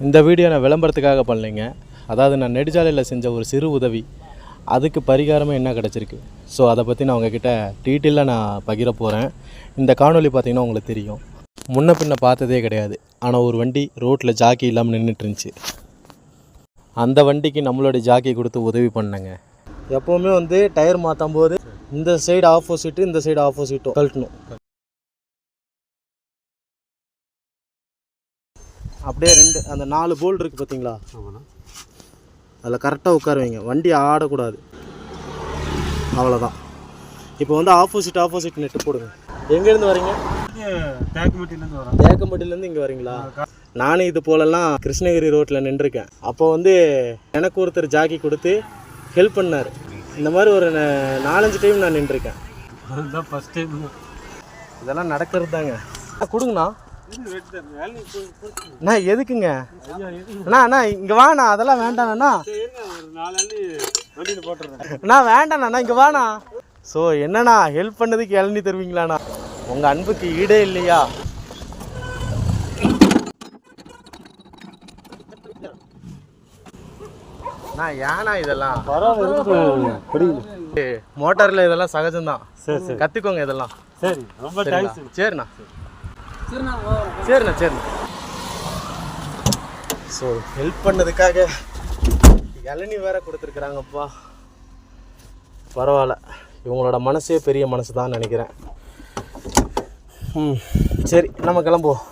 இந்த வீடியோ நான் விளம்பரத்துக்காக பண்ணலைங்க. அதாவது நான் நெடுஞ்சாலையில் செஞ்ச ஒரு சிறு உதவி, அதுக்கு பரிகாரமாக என்ன கிடச்சிருக்கு. ஸோ அதை பற்றி நான் உங்ககிட்ட டீட்டெயிலாக நான் பகிர போகிறேன். இந்த காணொலி பார்த்திங்கன்னா உங்களுக்கு தெரியும். முன்ன பின்ன பார்த்ததே கிடையாது. ஆனால் ஒரு வண்டி ரோட்டில் ஜாக்கி இல்லாமல் நின்றுட்டு இருந்துச்சு. அந்த வண்டிக்கு நம்மளுடைய ஜாக்கி கொடுத்து உதவி பண்ணேங்க. எப்போவுமே வந்து டயர் மாற்றும் போது இந்த சைடு ஆப்போசிட்டு இந்த சைடு ஆப்போசிட்டும் கழட்டணும். அப்படியே அந்த 4 போல்ட் இருக்குது பார்த்தீங்களா, அதில் கரெக்டாக உட்காருவீங்க. வண்டி ஆடக்கூடாது, அவ்வளோதான். இப்போ வந்து ஆப்போசிட் நெட்டு போடுங்க. எங்கேருந்து வரீங்க? தேக்கம்பட்டிலேருந்து இங்கே வரீங்களா? நானும் இது போலலாம் கிருஷ்ணகிரி ரோட்டில் நின்றுருக்கேன். அப்போ வந்து எனக்கு ஒருத்தர் ஜாக்கி கொடுத்து ஹெல்ப் பண்ணார். இந்த மாதிரி ஒரு 4-5 டைம் நான் நின்றுருக்கேன். அதுதான் ஃபஸ்ட் டைம். இதெல்லாம் நடக்கிறது தாங்க. கொடுங்கண்ணா. அண்ணா எதுக்குங்க அண்ணா இங்கே வாண்ணா. அதெல்லாம் வேண்டாண்ணா. அண்ணா வேண்டாண்ணா, இங்கே வாண்ணா. ஸோ என்னண்ணா ஹெல்ப் பண்ணதுக்கு இளநீ தருவீங்களாண்ணா? உங்கள் அன்புக்கு ஈடே இல்லையா? ஏன்னா இதெல்லாம் மோட்டாரில் இதெல்லாம் சகஜம்தான். சரி கற்றுக்கோங்க இதெல்லாம். சரி ரொம்ப தேங்க்ஸ். சரிண்ணா. சரிண்ணா. ஸோ ஹெல்ப் பண்ணதுக்காக இளநீ வேற கொடுத்துருக்குறாங்கப்பா. பரவாயில்ல, இவங்களோட மனசே பெரிய மனசு தான் நினைக்கிறேன். சரி நம்ம கிளம்புவோம்.